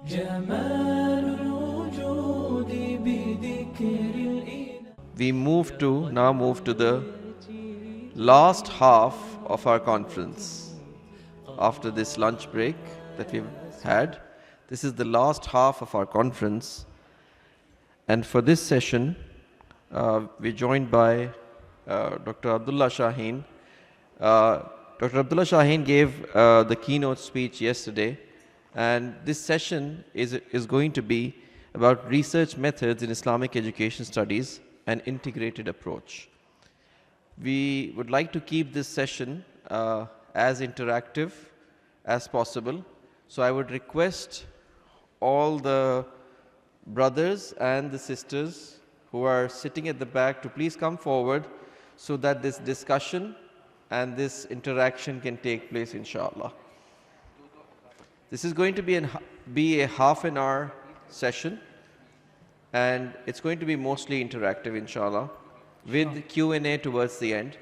We now move to the last half of our conference. After this lunch break that we've had, this is the last half of our conference. And for this session, we're joined by Dr. Abdullah Shaheen. Dr. Abdullah Shaheen gave the keynote speech yesterday, and this session is going to be about research methods in Islamic education studies and integrated approach. We would like to keep this session as interactive as possible. So I would request all the brothers and the sisters who are sitting at the back to please come forward so that this discussion and this interaction can take place, inshallah. This is going to be a half an hour session, and it's going to be mostly interactive, inshallah, with Q&A towards the end.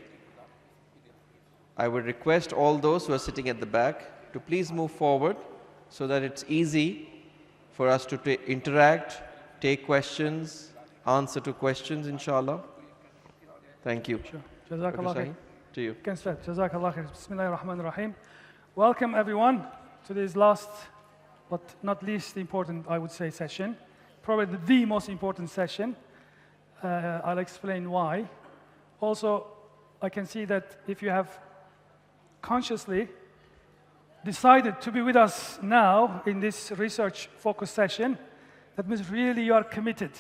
I would request all those who are sitting at the back to please move forward so that it's easy for us to interact, take questions, answer to questions, inshallah. Thank you. Sure. Jazakallah khair. To you. Can start. Jazakallah khair. Bismillahirrahmanirrahim. Welcome everyone to this last, but not least important, I would say, session. Probably the most important session. I'll explain why. Also, I can see that if you have consciously decided to be with us now in this research-focused session, that means really you are committed,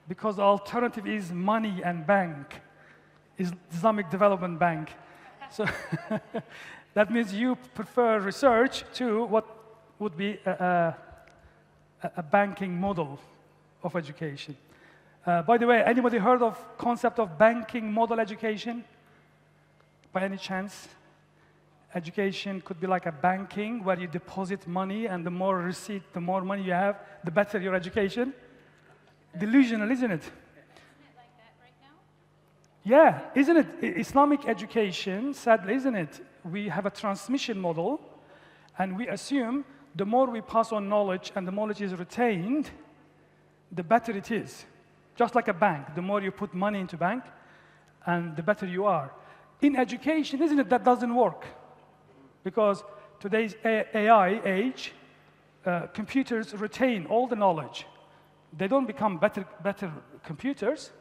because the alternative is money and bank, is Islamic Development Bank. So that means you prefer research to what would be a banking model of education. By the way, anybody heard of concept of banking model education? By any chance? Education could be like a banking where you deposit money, and the more receipt, the more money you have, the better your education. Delusional, isn't it? Isn't it like that right now? Yeah, isn't it? Islamic education, sadly, isn't it? We have a transmission model, and we assume the more we pass on knowledge and the knowledge is retained, the better it is. Just like a bank, the more you put money into bank, and the better you are. In education, isn't it, that doesn't work? Because today's AI age, computers retain all the knowledge. They don't become better computers.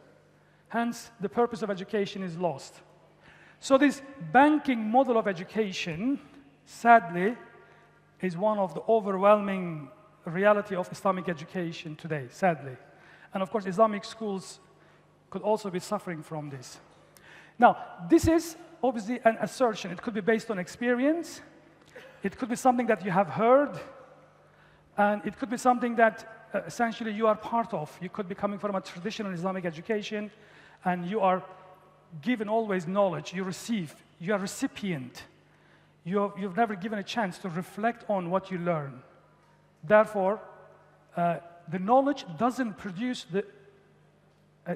Hence, the purpose of education is lost. So this banking model of education, sadly, is one of the overwhelming reality of Islamic education today, sadly. And of course, Islamic schools could also be suffering from this. Now, this is obviously an assertion. It could be based on experience. It could be something that you have heard. And it could be something that essentially you are part of. You could be coming from a traditional Islamic education, and you are given always knowledge. You receive. You are a recipient. You've never given a chance to reflect on what you learn. Therefore, the knowledge doesn't produce the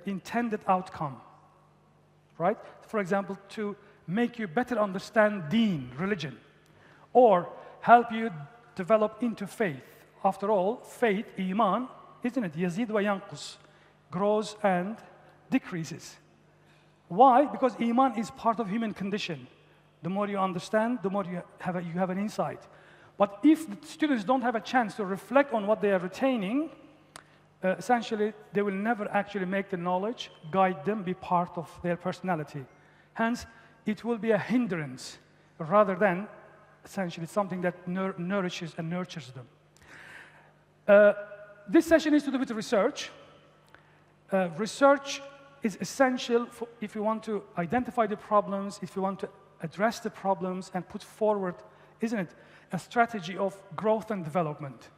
intended outcome, right? For example, to make you better understand deen, religion, or help you develop into faith. After all, faith, iman, isn't it? Yazid wa yanqus, grows and decreases. Why? Because iman is part of human condition. The more you understand, the more you have an insight. But if the students don't have a chance to reflect on what they are retaining, essentially, they will never actually make the knowledge, guide them, be part of their personality. Hence, it will be a hindrance rather than essentially something that nourishes and nurtures them. This session is to do with research. Research is essential if you want to identify the problems, if you want to address the problems and put forward, isn't it, a strategy of growth and development.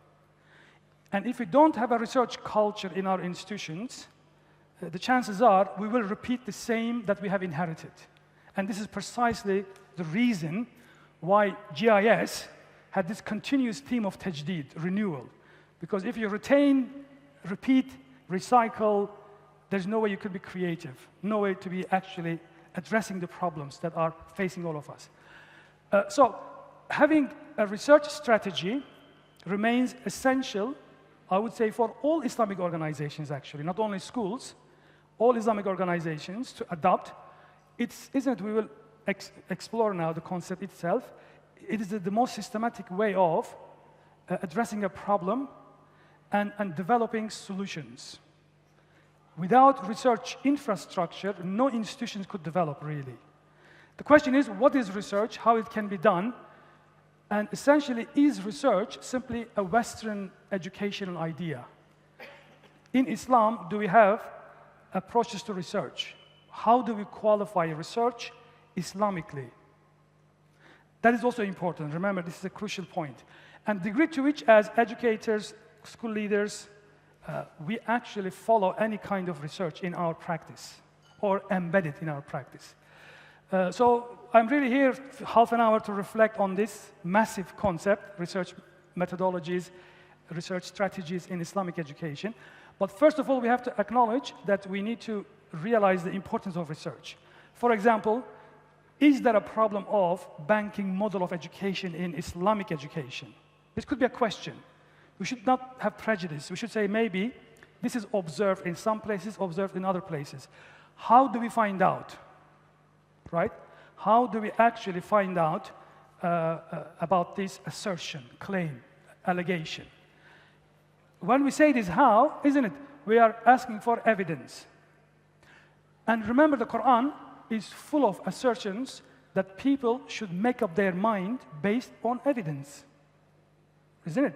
And if we don't have a research culture in our institutions, the chances are we will repeat the same that we have inherited. And this is precisely the reason why GIS had this continuous theme of tajdeed, renewal. Because if you retain, repeat, recycle, there's no way you could be creative, no way to be actually addressing the problems that are facing all of us. So having a research strategy remains essential, I would say, for all Islamic organizations, actually, not only schools, all Islamic organizations to adopt. Isn't it? We will explore now the concept itself. It is the most systematic way of addressing a problem and developing solutions. Without research infrastructure, no institutions could develop, really. The question is, what is research, how it can be done, and essentially, is research simply a Western educational idea? In Islam, do we have approaches to research? How do we qualify research Islamically? That is also important. Remember, this is a crucial point. And the degree to which, as educators, school leaders, we actually follow any kind of research in our practice or embed it in our practice. So I'm really here half an hour to reflect on this massive concept, research methodologies, research strategies in Islamic education. But first of all, we have to acknowledge that we need to realize the importance of research. For example, is there a problem of banking model of education in Islamic education? This could be a question. We should not have prejudice. We should say maybe this is observed in some places, observed in other places. How do we find out? Right? How do we actually find out about this assertion, claim, allegation? When we say this how, isn't it? We are asking for evidence. And remember, the Quran is full of assertions that people should make up their mind based on evidence. Isn't it?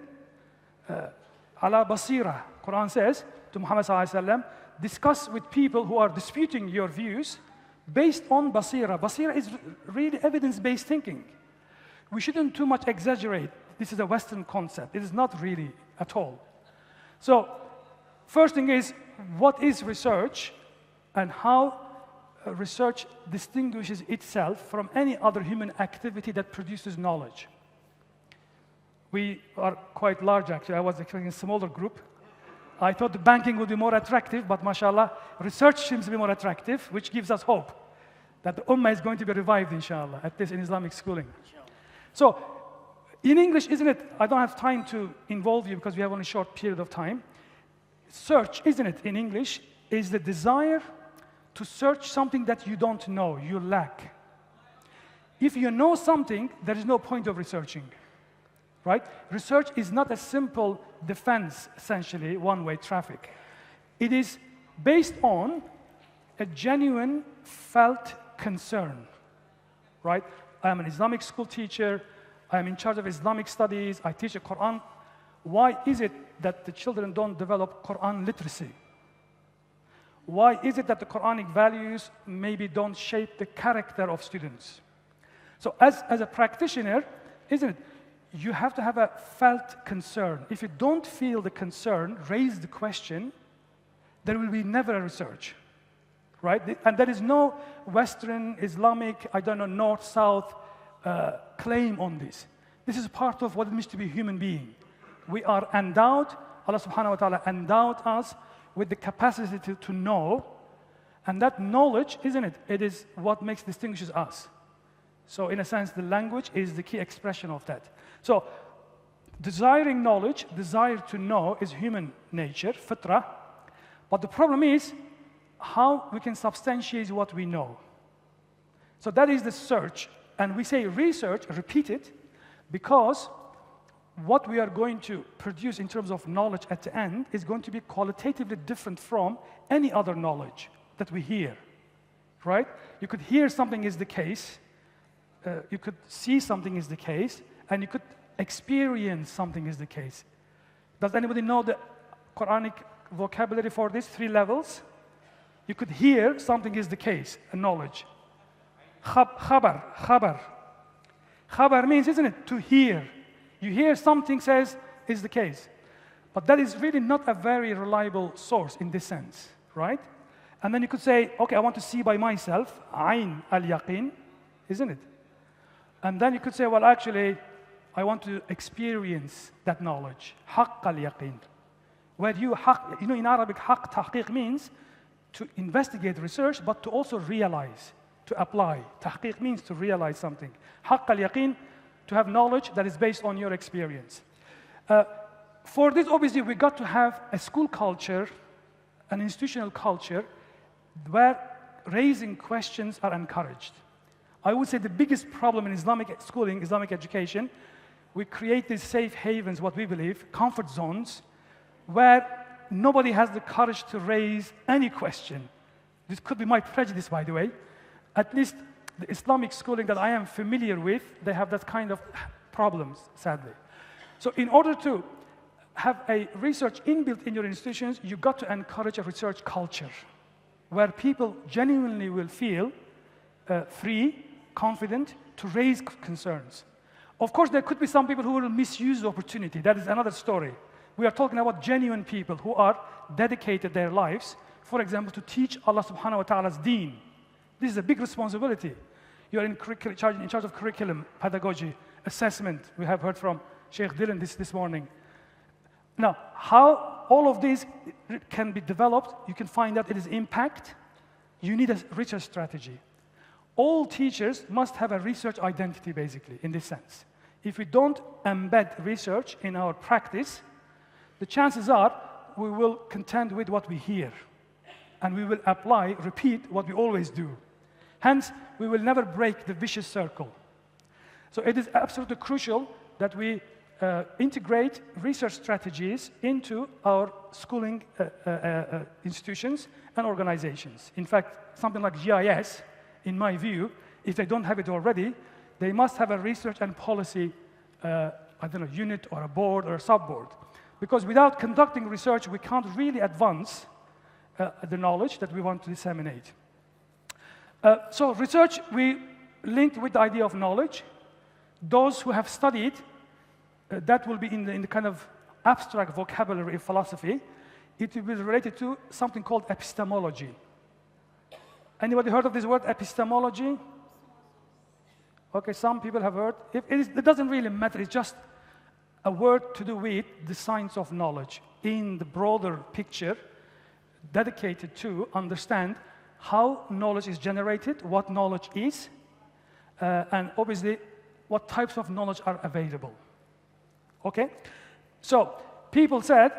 Ala basira, Quran says to Muhammad sallallahu alaihi wasallam, discuss with people who are disputing your views based on basira. Basira is really evidence-based thinking. We shouldn't too much exaggerate. This is a Western concept. It is not really at all. So, first thing is, what is research and how research distinguishes itself from any other human activity that produces knowledge? We are quite large, actually. I was expecting a smaller group. I thought the banking would be more attractive, but mashallah, research seems to be more attractive, which gives us hope that the ummah is going to be revived, inshallah, at least in Islamic schooling. So, in English, isn't it? I don't have time to involve you because we have only a short period of time. Search, isn't it, in English, is the desire to search something that you don't know, you lack. If you know something, there is no point of researching. Right? Research is not a simple defense, essentially, one-way traffic. It is based on a genuine felt concern. Right? I am an Islamic school teacher. I am in charge of Islamic studies. I teach the Quran. Why is it that the children don't develop Quran literacy? Why is it that the Quranic values maybe don't shape the character of students? So as a practitioner, isn't it? You have to have a felt concern. If you don't feel the concern, raise the question, there will be never a research, right? And there is no Western, Islamic, I don't know, North, South claim on this. This is part of what it means to be a human being. We are endowed, Allah subhanahu wa ta'ala endowed us with the capacity to know, and that knowledge, isn't it? It is what distinguishes us. So in a sense, the language is the key expression of that. So, desiring knowledge, desire to know is human nature, fitra. But the problem is how we can substantiate what we know. So that is the search. And we say research, repeat it, because what we are going to produce in terms of knowledge at the end is going to be qualitatively different from any other knowledge that we hear, right? You could hear something is the case, you could see something is the case, and you could experience something is the case. Does anybody know the Quranic vocabulary for these 3 levels? You could hear something is the case, a knowledge. Khabar. Khabar means, isn't it, to hear. You hear something says is the case. But that is really not a very reliable source in this sense, right? And then you could say, okay, I want to see by myself, ayn al-yaqin, isn't it? And then you could say, well, actually, I want to experience that knowledge. Haqq al-yaqin. Where you know, in Arabic, haqq tahqiq means to investigate research, but to also realize, to apply. Tahqiq means to realize something. Haqq al-yaqin, to have knowledge that is based on your experience. For this, obviously, we got to have a school culture, an institutional culture, where raising questions are encouraged. I would say the biggest problem in Islamic schooling, Islamic education, we create these safe havens, what we believe, comfort zones, where nobody has the courage to raise any question. This could be my prejudice, by the way. At least the Islamic schooling that I am familiar with, they have that kind of problems, sadly. So in order to have a research inbuilt in your institutions, you got to encourage a research culture where people genuinely will feel free, confident to raise concerns. Of course, there could be some people who will misuse the opportunity. That is another story. We are talking about genuine people who are dedicated their lives, for example, to teach Allah subhanahu wa ta'ala's deen. This is a big responsibility. You're in charge of curriculum, pedagogy, assessment. We have heard from Sheikh Dylan this morning. Now, how all of these can be developed, you can find out it is impact. You need a research strategy. All teachers must have a research identity, basically, in this sense. If we don't embed research in our practice, the chances are we will contend with what we hear. And we will apply, repeat what we always do. Hence, we will never break the vicious circle. So it is absolutely crucial that we integrate research strategies into our schooling institutions and organizations. In fact, something like GIS, in my view, if they don't have it already, they must have a research and policy, unit or a board or a sub-board. Because without conducting research, we can't really advance the knowledge that we want to disseminate. So research, we linked with the idea of knowledge. Those who have studied, that will be in the kind of abstract vocabulary of philosophy. It will be related to something called epistemology. Anybody heard of this word, epistemology? Okay, some people have heard. It doesn't really matter. It's just a word to do with the science of knowledge in the broader picture, dedicated to understand how knowledge is generated, what knowledge is, and obviously what types of knowledge are available. Okay? So people said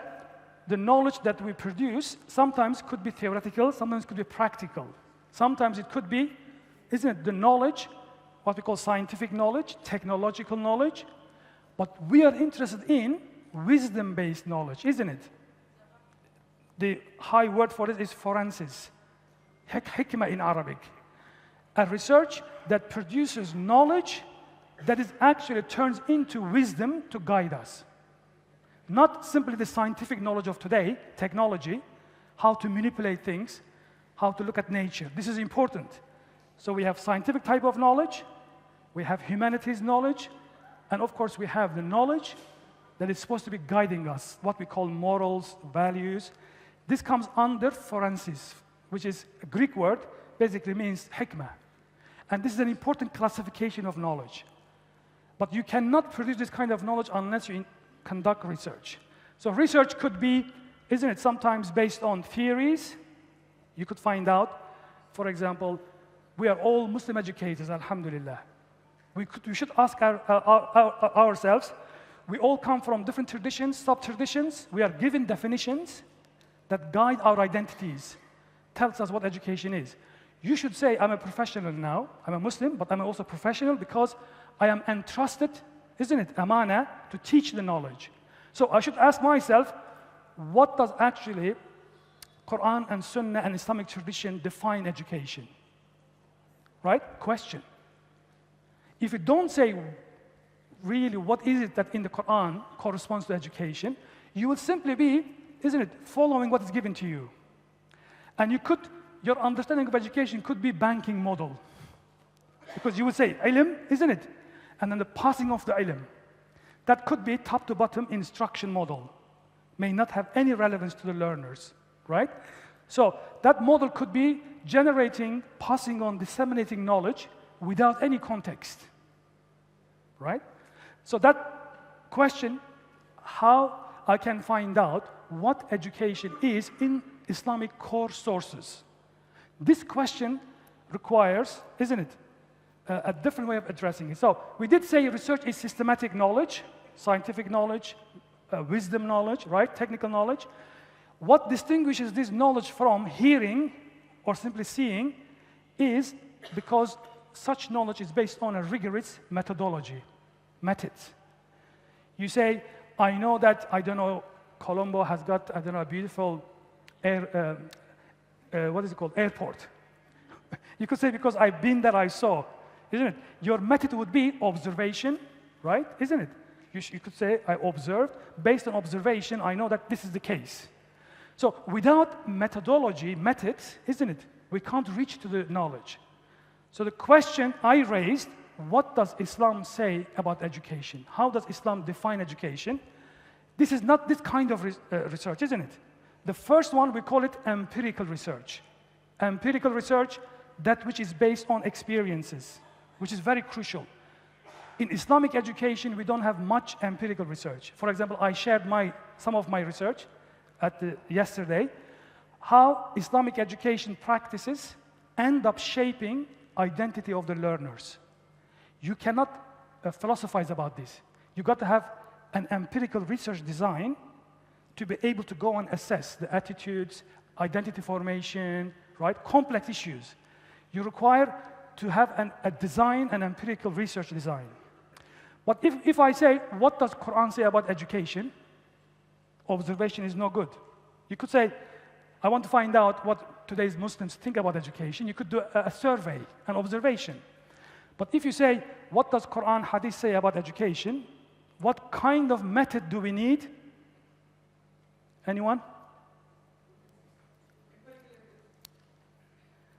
the knowledge that we produce sometimes could be theoretical, sometimes could be practical. Sometimes it could be, isn't it, the knowledge, what we call scientific knowledge, technological knowledge, but we are interested in wisdom-based knowledge, isn't it? The high word for it is forensics, hikmah in Arabic. A research that produces knowledge that is actually turns into wisdom to guide us. Not simply the scientific knowledge of today, technology, how to manipulate things, how to look at nature. This is important. So we have scientific type of knowledge, we have humanities knowledge, and of course we have the knowledge that is supposed to be guiding us, what we call morals, values. This comes under forensics, which is a Greek word, basically means hikmah. And this is an important classification of knowledge. But you cannot produce this kind of knowledge unless you conduct research. So research could be, isn't it, sometimes based on theories. You could find out, for example, we are all Muslim educators, alhamdulillah. We should ask ourselves, we all come from different traditions, sub-traditions. We are given definitions that guide our identities, tells us what education is. You should say, I'm a professional now. I'm a Muslim, but I'm also a professional because I am entrusted, isn't it, amana, to teach the knowledge. So I should ask myself, what does actually Quran and Sunnah and Islamic tradition define education? Right? Question. If you don't say really what is it that in the Quran corresponds to education, you will simply be, isn't it, following what is given to you. And your understanding of education could be banking model. Because you would say, ilm, isn't it? And then the passing of the ilm. That could be top to bottom instruction model. May not have any relevance to the learners, right? So that model could be generating, passing on, disseminating knowledge without any context, right? So that question, how I can find out what education is in Islamic core sources. This question requires, isn't it, a different way of addressing it. So we did say research is systematic knowledge, scientific knowledge, wisdom knowledge, right? Technical knowledge. What distinguishes this knowledge from hearing or simply seeing is because such knowledge is based on a rigorous methodology, methods. You say, I know that, I don't know, Colombo has got, I don't know, a beautiful what is it called, airport. You could say, because I've been there, I saw, isn't it? Your method would be observation, right? Isn't it? You could say, I observed. Based on observation, I know that this is the case. So without methodology, methods, isn't it? We can't reach to the knowledge. So the question I raised, what does Islam say about education? How does Islam define education? This is not this kind of research, isn't it? The first one, we call it empirical research. Empirical research, that which is based on experiences, which is very crucial. In Islamic education, we don't have much empirical research. For example, I shared some of my research yesterday, how Islamic education practices end up shaping identity of the learners. You cannot philosophize about this. You got to have an empirical research design to be able to go and assess the attitudes, identity formation, right? Complex issues. You require to have a design, an empirical research design. But if I say, what does Quran say about education? Observation is no good. You could say, I want to find out what today's Muslims think about education. You could do a survey, an observation. But if you say, what does Quran, Hadith say about education? What kind of method do we need? Anyone?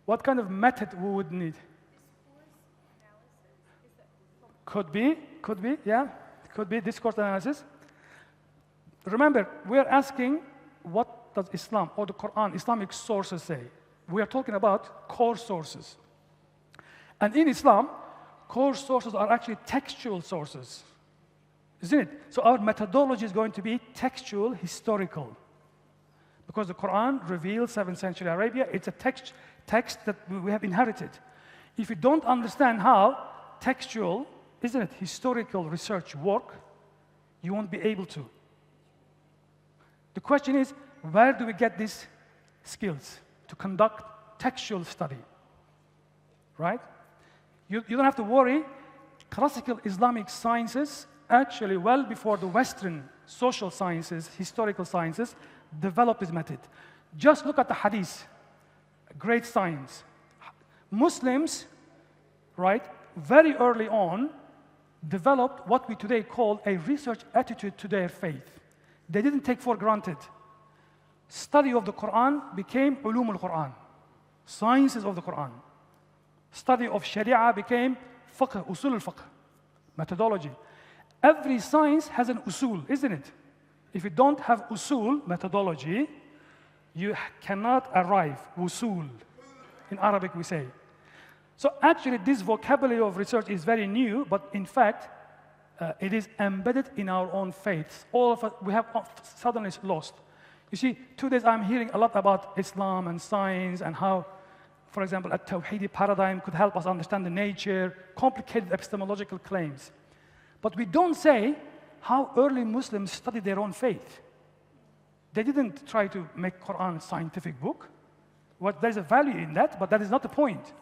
What kind of method we would need? Could be, yeah. Could be discourse analysis. Remember, we are asking, what does Islam or the Quran, Islamic sources say? We are talking about core sources. And in Islam, core sources are actually textual sources, isn't it? So our methodology is going to be textual, historical. Because the Quran reveals 7th century Arabia, it's a text that we have inherited. If you don't understand how textual, isn't it, historical research work, you won't be able to. The question is, where do we get these skills to conduct textual study, right? You don't have to worry. Classical Islamic sciences, actually well before the Western social sciences, historical sciences, developed this method. Just look at the hadith, great science. Muslims, right, very early on, developed what we today call a research attitude to their faith. They didn't take for granted. Study of the Quran became ulum al-Quran, sciences of the Quran. Study of Sharia became fiqh, usul al-fiqh, methodology. Every science has an usul, isn't it? If you don't have usul, methodology, you cannot arrive, usul. In Arabic we say. So actually this vocabulary of research is very new, but in fact, it is embedded in our own faiths. All of us, we have suddenly lost. You see, 2 days I'm hearing a lot about Islam and science and how, for example, a Tawhidi paradigm could help us understand the nature, complicated epistemological claims. But we don't say how early Muslims studied their own faith. They didn't try to make Quran a scientific book. Well, there's a value in that, but that is not the point.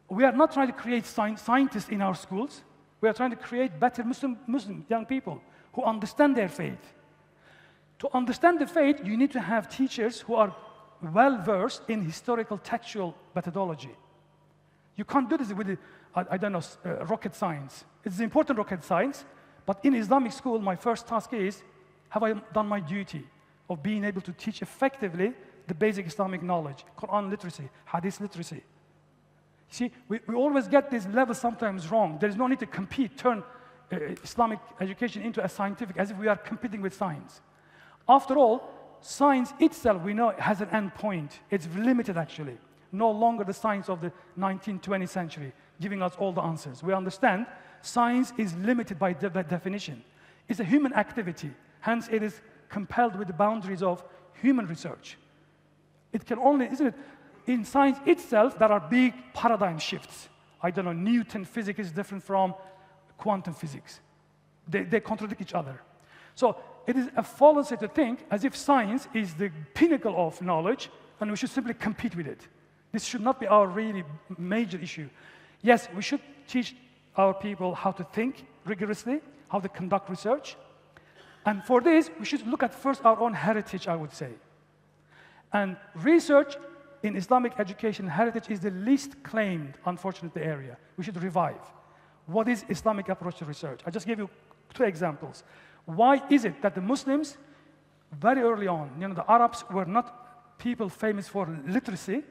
We are not trying to create scientists in our schools. We are trying to create better Muslim young people who understand their faith. To understand the faith, you need to have teachers who are well-versed in historical textual methodology. You can't do this with, rocket science. It's important rocket science, but in Islamic school, my first task is, have I done my duty of being able to teach effectively the basic Islamic knowledge, Quran literacy, Hadith literacy? See, we always get these levels sometimes wrong. There is no need to compete, turn Islamic education into a scientific, as if we are competing with science. After all, science itself, we know, has an end point. It's limited, actually. No longer the science of the 19th, 20th century, giving us all the answers. We understand science is limited by definition. It's a human activity. Hence, it is compelled with the boundaries of human research. It can only, isn't it? In science itself, there are big paradigm shifts. I don't know, Newton physics is different from quantum physics. They contradict each other. So it is a fallacy to think as if science is the pinnacle of knowledge and we should simply compete with it. This should not be our really major issue. Yes, we should teach our people how to think rigorously, how to conduct research. And for this, we should look at first our own heritage, I would say. And research in Islamic education heritage is the least claimed, unfortunately, area. We should revive. What is Islamic approach to research? I just gave you 2 examples. Why is it that the Muslims, very early on, the Arabs were not people famous for literacy?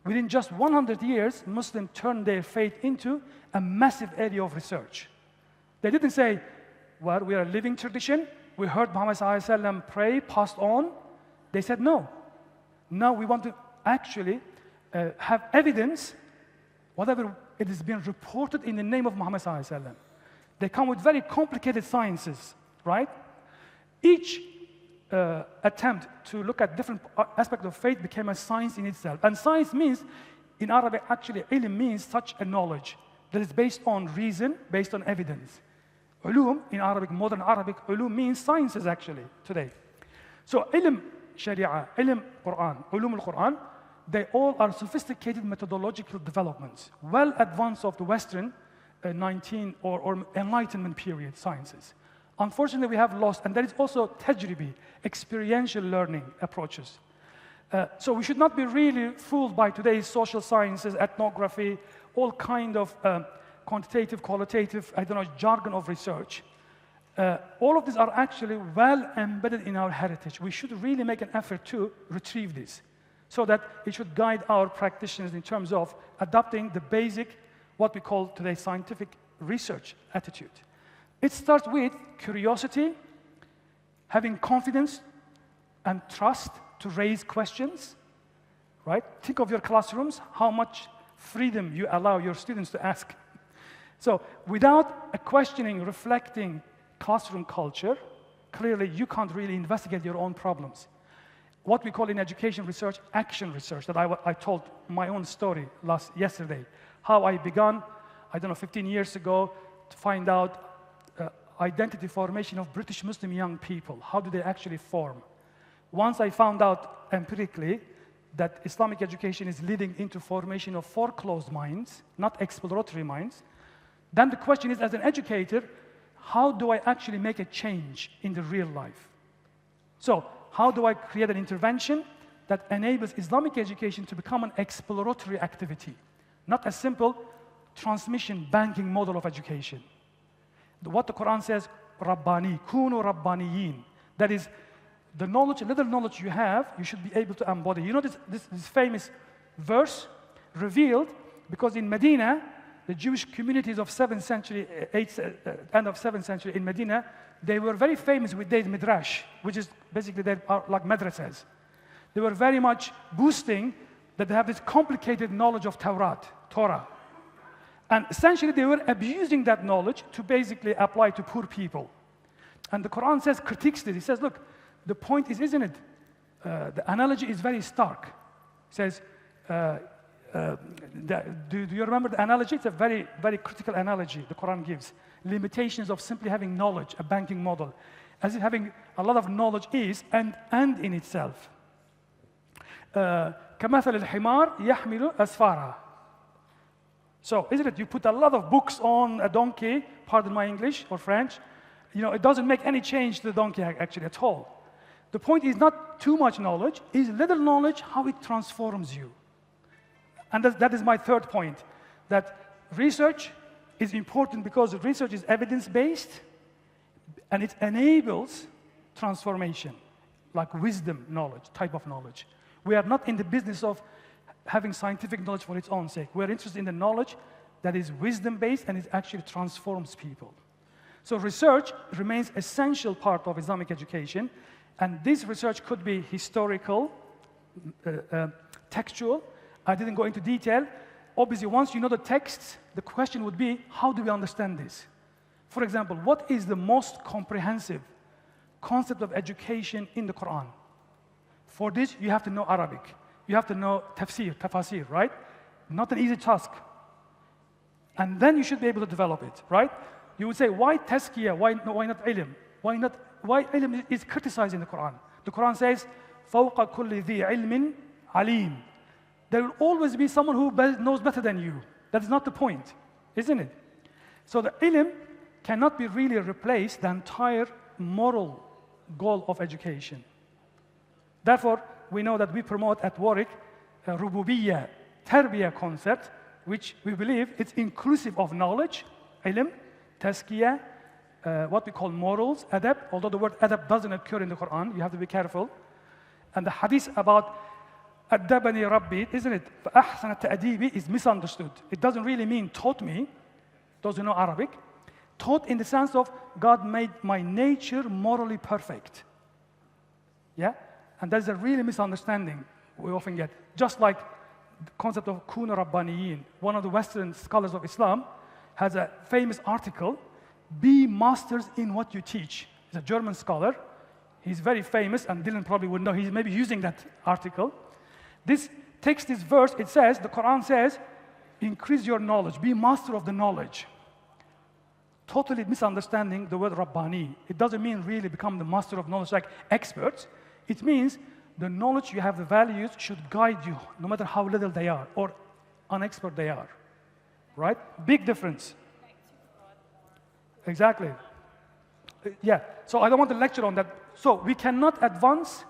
Within just 100 years, Muslims turned their faith into a massive area of research. They didn't say, well, we are a living tradition. We heard Muhammad ﷺ pray, passed on. They said, no. Now we want to actually have evidence, whatever it has been reported in the name of Muhammad ﷺ. They come with very complicated sciences, right? Each attempt to look at different aspects of faith became a science in itself. And science means, in Arabic, actually, ilm means such a knowledge that is based on reason, based on evidence. Ulum, in Arabic, modern Arabic, ulum means sciences, actually, today. So ilm sharia, ilm Quran, ulum al-Quran, they all are sophisticated methodological developments, well advanced of the Western 19 or Enlightenment period sciences. Unfortunately, we have lost, and there is also tajribi, experiential learning approaches. So we should not be really fooled by today's social sciences, ethnography, all kind of quantitative, qualitative, jargon of research. All of these are actually well embedded in our heritage. We should really make an effort to retrieve this so that it should guide our practitioners in terms of adopting the basic, what we call today scientific research attitude. It starts with curiosity, having confidence and trust to raise questions, right? Think of your classrooms, how much freedom you allow your students to ask. So without a questioning, reflecting classroom culture, clearly you can't really investigate your own problems. What we call in education research, action research, that I told my own story yesterday, how I began, 15 years ago, to find out identity formation of British Muslim young people. How do they actually form? Once I found out empirically that Islamic education is leading into formation of foreclosed minds, not exploratory minds, then the question is, as an educator, how do I actually make a change in the real life? So, how do I create an intervention that enables Islamic education to become an exploratory activity, not a simple transmission banking model of education? What the Quran says, Rabbani, kunu Rabbaniyin. That is, the knowledge, little knowledge you have, you should be able to embody. You know this famous verse revealed because in Medina, the Jewish communities of 7th century, end of 7th century in Medina, they were very famous with their midrash, which is basically like madrasas. They were very much boosting that they have this complicated knowledge of Torah. And essentially, they were abusing that knowledge to basically apply to poor people. And the Quran critiques this. It says, look, the point is, isn't it? The analogy is very stark. It says, do you remember the analogy? It's a very, very critical analogy the Quran gives. Limitations of simply having knowledge, a banking model. As if having a lot of knowledge is and in itself. كَمَثَلِ الْحِمَارِ يَحْمِلُ أَسْفَارًا. So, isn't it? You put a lot of books on a donkey, pardon my English or French, it doesn't make any change to the donkey actually at all. The point is not too much knowledge, is little knowledge, how it transforms you. And that is my third point, that research is important because research is evidence-based and it enables transformation, like wisdom knowledge, type of knowledge. We are not in the business of having scientific knowledge for its own sake. We're interested in the knowledge that is wisdom-based and it actually transforms people. So research remains an essential part of Islamic education, and this research could be historical, textual. I didn't go into detail. Obviously, once you know the texts, the question would be, how do we understand this? For example, what is the most comprehensive concept of education in the Quran? For this, you have to know Arabic. You have to know tafsir, right? Not an easy task. And then you should be able to develop it, right? You would say, why tazkiyah? Why not ilm? Why not? Why ilm is criticized in the Quran? The Quran says, فَوْقَ كُلِّ ذِي عِلْمٍ عَلِيمٍ. There will always be someone who knows better than you. That is not the point, isn't it? So the ilm cannot be really replaced the entire moral goal of education. Therefore, we know that we promote at Warwick a rububiyya, tarbiyya concept, which we believe it's inclusive of knowledge, ilm, tazkiyah, what we call morals, adab, although the word adab doesn't occur in the Quran, you have to be careful. And the hadith about adabani rabbi, isn't it? فَأَحْسَنَ تَأْدِيبِ is misunderstood. It doesn't really mean taught me, those who know Arabic. Taught in the sense of God made my nature morally perfect. Yeah? And that's a really misunderstanding we often get. Just like the concept of kun rabbaniyin. One of the Western scholars of Islam has a famous article, be masters in what you teach. He's a German scholar. He's very famous, and Dylan probably would know. He's maybe using that article. This text, this verse, it says, the Quran says, increase your knowledge, be master of the knowledge. Totally misunderstanding the word Rabbani. It doesn't mean really become the master of knowledge like experts. It means the knowledge you have, the values should guide you, no matter how little they are or unexpert they are. Right? Big difference. Exactly. Yeah. So I don't want to lecture on that. So we cannot advance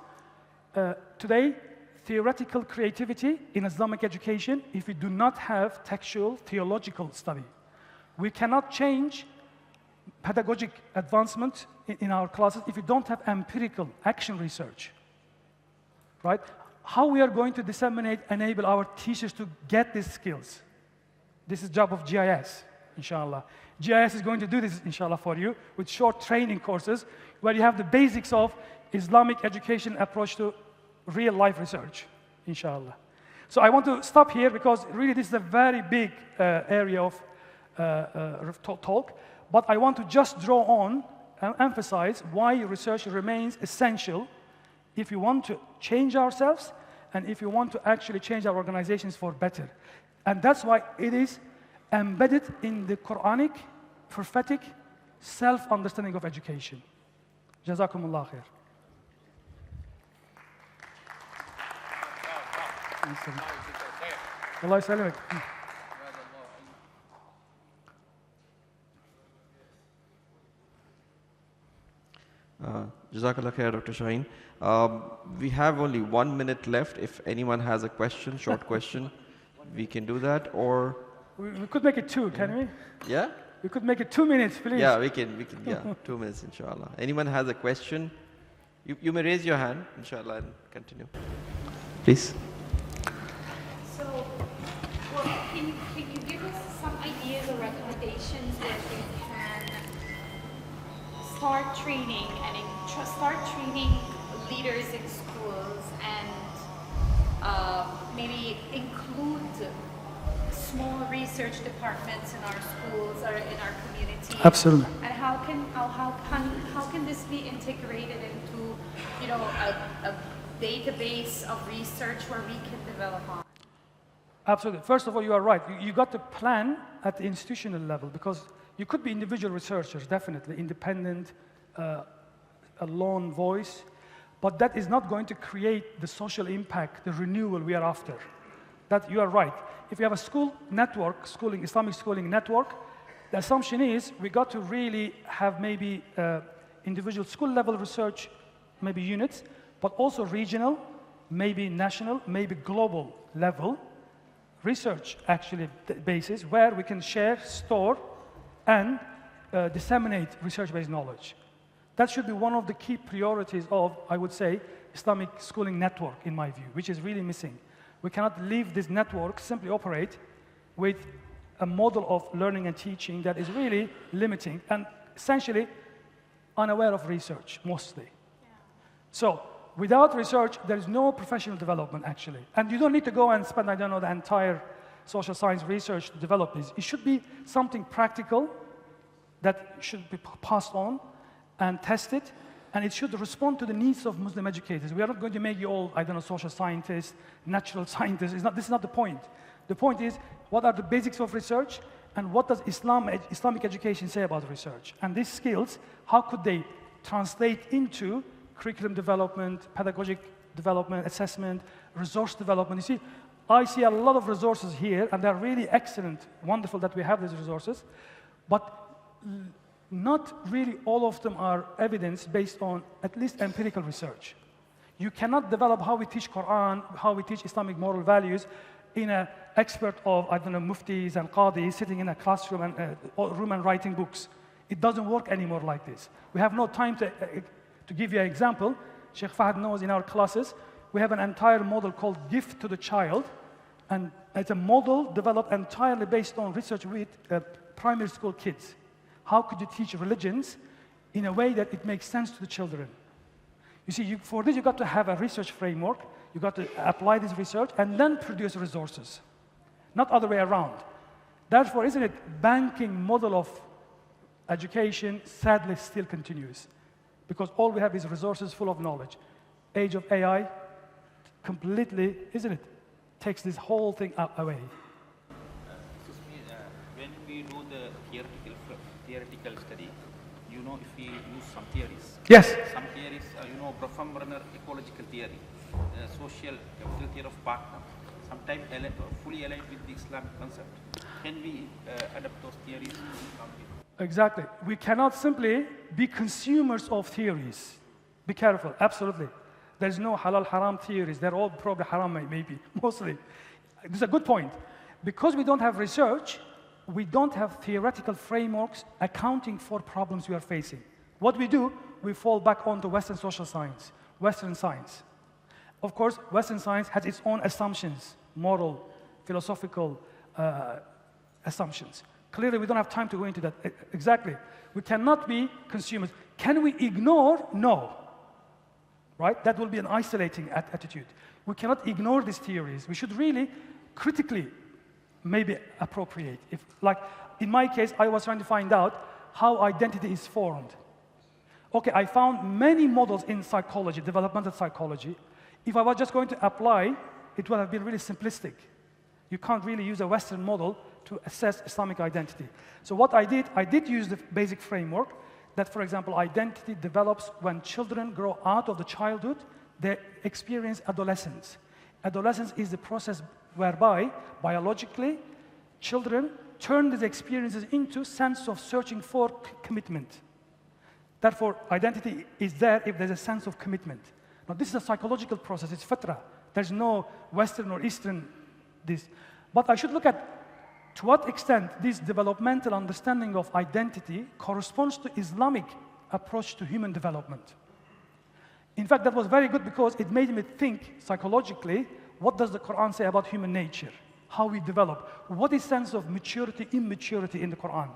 today theoretical creativity in Islamic education if we do not have textual theological study. We cannot change pedagogic advancement in our classes if we don't have empirical action research, right? How we are going to disseminate, enable our teachers to get these skills? This is job of GIS, inshallah. GIS is going to do this, inshallah, for you with short training courses where you have the basics of Islamic education approach to real-life research, inshallah. So I want to stop here because really this is a very big area of talk. But I want to just draw on and emphasize why research remains essential if you want to change ourselves and if you want to actually change our organizations for better. And that's why it is embedded in the Quranic, prophetic, self-understanding of education. Jazakumullah khair. Allah yasalimek. Jazakallah khair, Dr. Shaheen. We have only 1 minute left. If anyone has a question, short question, we can do that, or... We could make it 2, can we? Yeah? We could make it 2 minutes, please. Yeah, we can, yeah, 2 minutes, inshallah. Anyone has a question? You may raise your hand, inshallah, and continue. Please. So, well, can you give us some ideas or recommendations where we can start training and start training leaders in schools and maybe include small research departments in our schools or in our community? Absolutely. And how can this be integrated into, you know, a database of research where we can develop on? Absolutely. First of all, you are right. You got to plan at the institutional level because you could be individual researchers, definitely, independent, a lone voice, but that is not going to create the social impact, the renewal we are after. That you are right. If you have a school network, Islamic schooling network, the assumption is we got to really have maybe individual school level research, maybe units, but also regional, maybe national, maybe global level research actually basis where we can share, store, and disseminate research-based knowledge. That should be one of the key priorities of, I would say, Islamic schooling network, in my view, which is really missing. We cannot leave this network simply operate with a model of learning and teaching that is really limiting and essentially unaware of research, mostly. Yeah. So without research, there is no professional development, actually. And you don't need to go and spend, I don't know, the entire social science research to develop this. It should be something practical that should be passed on and tested, and it should respond to the needs of Muslim educators. We are not going to make you all, I don't know, social scientists, natural scientists. This is not the point. The point is, what are the basics of research, and what does Islamic education say about research? And these skills, how could they translate into curriculum development, pedagogic development, assessment, resource development. You see, I see a lot of resources here, and they're really excellent, wonderful that we have these resources, but not really all of them are evidence based on at least empirical research. You cannot develop how we teach Quran, how we teach Islamic moral values in an expert of, I don't know, muftis and qadis sitting in a classroom and room and writing books. It doesn't work anymore like this. We have no time to give you an example. Sheikh Fahad knows in our classes, we have an entire model called Gift to the Child, and it's a model developed entirely based on research with primary school kids. How could you teach religions in a way that it makes sense to the children? You see, for this, you got to have a research framework, you got to apply this research, and then produce resources, not other way around. Therefore, isn't it, banking model of education sadly still continues, because all we have is resources full of knowledge. Age of AI completely, isn't it, takes this whole thing away. Excuse me, when we do the theoretical study, you know, if we use some theories. Yes. Some theories, you know, Brofam-Runner ecological theory, social capital theory of partner, sometimes fully aligned with the Islamic concept. Can we adapt those theories? Exactly. We cannot simply be consumers of theories. Be careful, absolutely. There's no halal haram theories. They're all probably haram, maybe, mostly. This is a good point. Because we don't have research, we don't have theoretical frameworks accounting for problems we are facing. What we do, we fall back onto Western social science, Western science. Of course, Western science has its own assumptions, moral, philosophical assumptions. Clearly, we don't have time to go into that. Exactly. We cannot be consumers. Can we ignore? No. Right? That will be an isolating attitude. We cannot ignore these theories. We should really critically maybe appropriate. If, like, in my case, I was trying to find out how identity is formed. Okay, I found many models in psychology, developmental psychology. If I was just going to apply, it would have been really simplistic. You can't really use a Western model to assess Islamic identity. So what I did use the basic framework that, for example, identity develops when children grow out of the childhood, they experience adolescence. Adolescence is the process whereby, biologically, children turn these experiences into sense of searching for commitment. Therefore, identity is there if there's a sense of commitment. Now, this is a psychological process. It's fitra. There's no Western or Eastern this. But I should look at to what extent this developmental understanding of identity corresponds to Islamic approach to human development. In fact, that was very good because it made me think psychologically, what does the Quran say about human nature? How we develop? What is sense of maturity, immaturity in the Quran?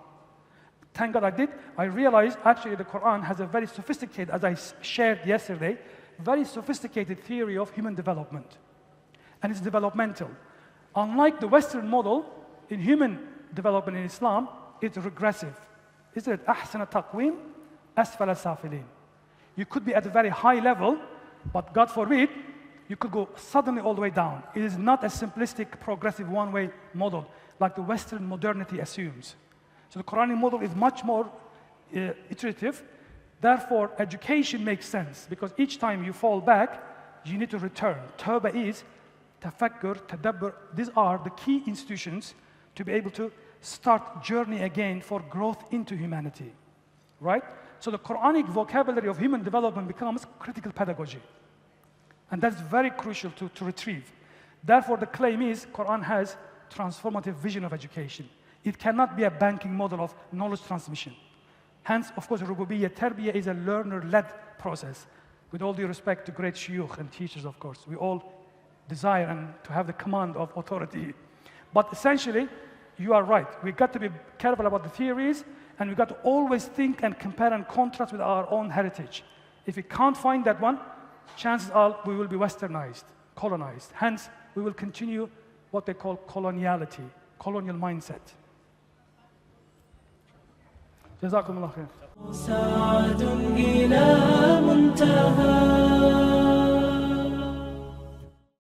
Thank God I did. I realized actually the Quran has a very sophisticated, as I shared yesterday, very sophisticated theory of human development. And it's developmental. Unlike the Western model, in human development in Islam, it's regressive. Isn't it? أحسن تقويم أسفل سافلين. You could be at a very high level, but God forbid, you could go suddenly all the way down. It is not a simplistic, progressive, one-way model like the Western modernity assumes. So the Quranic model is much more iterative. Therefore, education makes sense because each time you fall back, you need to return. Tawbah is tafakkur, tadabbur. These are the key institutions to be able to start journey again for growth into humanity, right? So the Quranic vocabulary of human development becomes critical pedagogy. And that's very crucial to retrieve. Therefore, the claim is Quran has transformative vision of education. It cannot be a banking model of knowledge transmission. Hence, of course, rububiyyah, tarbiyah is a learner-led process. With all due respect to great shuyukh and teachers, of course. We all desire and to have the command of authority. But essentially, you are right. We've got to be careful about the theories, and we've got to always think and compare and contrast with our own heritage. If we can't find that one, chances are we will be westernized, colonized. Hence, we will continue what they call coloniality, colonial mindset. جزاكم الله خير.